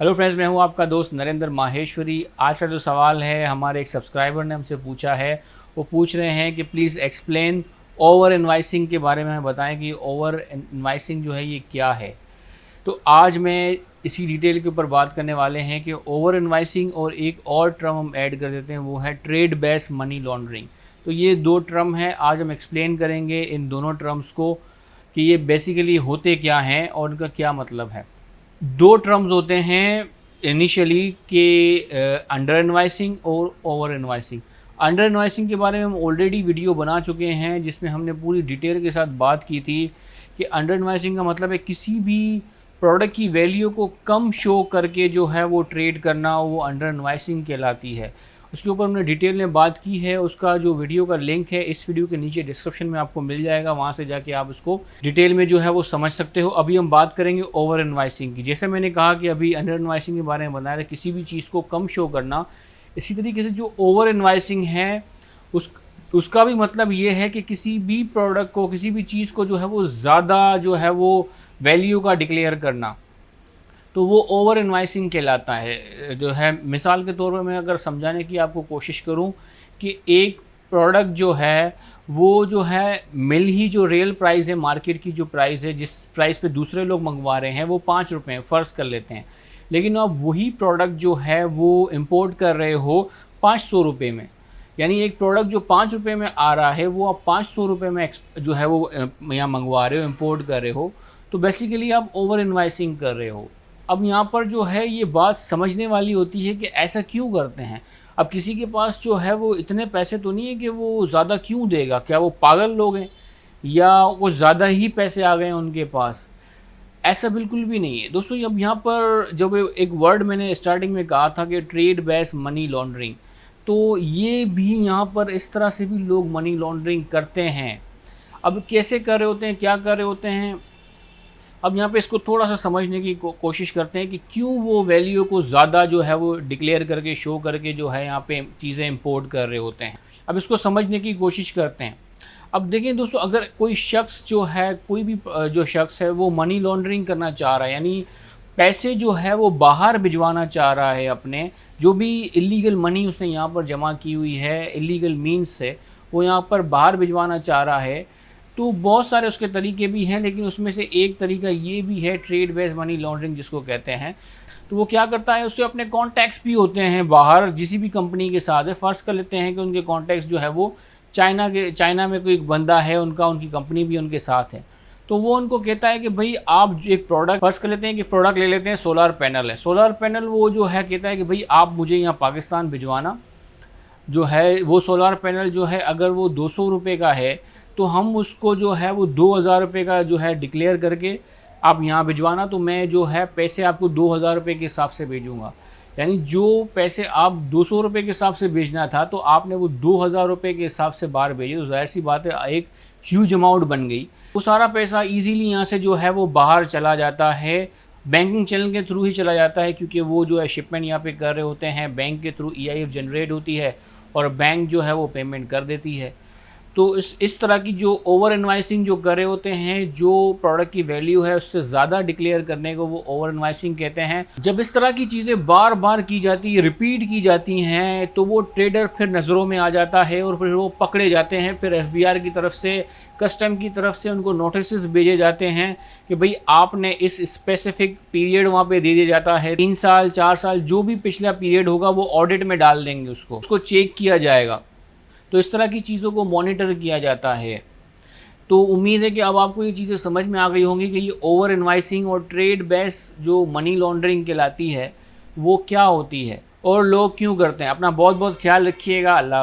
Hello friends, मैं हूं आपका दोस्त नरेंद्र माहेश्वरी। आज का जो सवाल है हमारे एक सब्सक्राइबर ने हमसे पूछा है। वो पूछ रहे हैं कि प्लीज़ एक्सप्लेन ओवर इनवाइसिंग के बारे में हमें बताएं कि ओवर इनवाइसिंग जो है ये क्या है। तो आज मैं इसी डिटेल के ऊपर बात करने वाले हैं कि ओवर इनवाइसिंग और एक और टर्म हम ऐड कर देते हैं, वो है ट्रेड बेस्ड मनी लॉन्ड्रिंग। तो ये दो टर्म हैं, आज हम एक्सप्लेन करेंगे इन दोनों टर्म्स को कि ये बेसिकली होते क्या हैं और उनका क्या मतलब है। दो टर्म्स होते हैं इनिशियली के अंडर इनवाइसिंग और ओवर इनवाइसिंग। अंडर इनवाइसिंग के बारे में हम ऑलरेडी वीडियो बना चुके हैं जिसमें हमने पूरी डिटेल के साथ बात की थी कि अंडर इनवाइसिंग का मतलब है किसी भी प्रोडक्ट की वैल्यू को कम शो करके जो है वो ट्रेड करना, वो अंडर इनवाइसिंग कहलाती है। उसके ऊपर हमने डिटेल में बात की है। उसका जो वीडियो का लिंक है इस वीडियो के नीचे डिस्क्रिप्शन में आपको मिल जाएगा, वहाँ से जाके आप उसको डिटेल में जो है वो समझ सकते हो। अभी हम बात करेंगे ओवर इनवाइसिंग की। जैसे मैंने कहा कि अभी अंडर इनवाइसिंग के बारे में बताया था, किसी भी चीज़ को कम शो करना। इसी तरीके से जो ओवर इनवाइसिंग है उसका भी मतलब ये है कि किसी भी प्रोडक्ट को, किसी भी चीज़ को जो है वो ज़्यादा जो है वो वैल्यू का डिक्लेयर करना, तो वो ओवर इनवाइसिंग कहलाता है। जो है मिसाल के तौर पर मैं अगर समझाने की आपको कोशिश करूं कि एक प्रोडक्ट जो है वो जो है मिल ही जो रियल प्राइस है, मार्केट की जो प्राइस है, जिस प्राइस पे दूसरे लोग मंगवा रहे हैं वो 5 रुपये फ़र्ज़ कर लेते हैं, लेकिन आप वही प्रोडक्ट जो है वो इंपोर्ट कर रहे हो 500 रुपये में। यानी एक प्रोडक्ट जो 5 रुपये में आ रहा है वो आप 500 रुपये में जो है वो यहाँ मंगवा रहे हो, इंपोर्ट कर रहे हो। तो बेसिकली आप ओवर इनवाइसिंग कर रहे हो। अब यहाँ पर जो है ये बात समझने वाली होती है कि ऐसा क्यों करते हैं। अब किसी के पास जो है वो इतने पैसे तो नहीं है कि वो ज़्यादा क्यों देगा, क्या वो पागल लोग हैं या कुछ ज़्यादा ही पैसे आ गए हैं उनके पास? ऐसा बिल्कुल भी नहीं है दोस्तों। अब यहाँ पर जब एक वर्ड मैंने स्टार्टिंग में कहा था कि ट्रेड बेस्ड मनी लॉन्ड्रिंग, तो ये भी यहाँ पर इस तरह से भी लोग मनी लॉन्ड्रिंग करते हैं। अब कैसे कर रहे होते हैं, क्या कर रहे होते हैं, अब यहाँ पे इसको थोड़ा सा समझने की कोशिश करते हैं कि क्यों वो वैल्यू को ज़्यादा जो है वो डिक्लेयर करके, शो करके जो है यहाँ पे चीज़ें इंपोर्ट कर रहे होते हैं। अब इसको समझने की कोशिश करते हैं। अब देखिए दोस्तों, अगर कोई शख्स जो है, कोई भी जो शख्स है वो मनी लॉन्ड्रिंग करना चाह रहा है, यानी पैसे जो है वो बाहर भिजवाना चाह रहा है, अपने जो भी इलीगल मनी उसने यहाँ पर जमा की हुई है इलीगल मीन्स से, वो यहाँ पर बाहर भिजवाना चाह रहा है, तो बहुत सारे उसके तरीके भी हैं, लेकिन उसमें से एक तरीका ये भी है ट्रेड बेस्ड मनी लॉन्ड्रिंग जिसको कहते हैं। तो वो क्या करता है, उसके अपने कॉन्टैक्ट्स भी होते हैं बाहर किसी भी कंपनी के साथ है। फ़र्ज़ कर लेते हैं कि उनके कॉन्टैक्ट्स जो है वो चाइना में कोई बंदा है उनकी कंपनी भी उनके साथ है। तो वो उनको कहता है कि भाई आप जो एक प्रोडक्ट, फ़र्ज़ कर लेते हैं कि प्रोडक्ट ले लेते हैं, सोलर पैनल है। सोलर पैनल वो जो है कहता है कि भाई आप मुझे यहाँ पाकिस्तान भिजवाना जो है, वो सोलर पैनल जो है अगर वो 200 रुपये का है तो हम उसको जो है वो 2000 रुपये का जो है डिक्लेयर करके आप यहाँ भिजवाना, तो मैं जो है पैसे आपको 2000 रुपये के हिसाब से भेजूँगा। यानी जो पैसे आप 200 रुपये के हिसाब से भेजना था तो आपने वो 2000 रुपये के हिसाब से बाहर भेजे, तो ज़ाहिर सी बात है एक ह्यूज अमाउंट बन गई। वो सारा पैसा ईजीली यहाँ से जो है वो बाहर चला जाता है, बैंकिंग चैनल के थ्रू ही चला जाता है, क्योंकि वो जो है शिपमेंट यहाँ पे कर रहे होते हैं, बैंक के थ्रू EIF जनरेट होती है और बैंक जो है वो पेमेंट कर देती है। तो इस तरह की जो ओवर इनवाइसिंग जो कर रहे होते हैं, जो प्रोडक्ट की वैल्यू है उससे ज़्यादा डिक्लेयर करने को वो ओवर इनवाइसिंग कहते हैं। जब इस तरह की चीज़ें बार बार की जाती है, रिपीट की जाती हैं, तो वो ट्रेडर फिर नज़रों में आ जाता है और फिर वो पकड़े जाते हैं। फिर FBR की तरफ से, कस्टम की तरफ से उनको नोटिस भेजे जाते हैं कि भाई आपने इस स्पेसिफिक पीरियड वहाँ पे दे दिया जाता है, 3 साल 4 साल जो भी पिछला पीरियड होगा वो ऑडिट में डाल देंगे, उसको चेक किया जाएगा। तो इस तरह की चीज़ों को मॉनिटर किया जाता है। तो उम्मीद है कि अब आपको ये चीज़ें समझ में आ गई होंगी कि ये ओवर इनवाइसिंग और ट्रेड बेस्ड जो मनी लॉन्ड्रिंग कहलाती है वो क्या होती है और लोग क्यों करते हैं। अपना बहुत बहुत ख्याल रखिएगा। अल्लाह।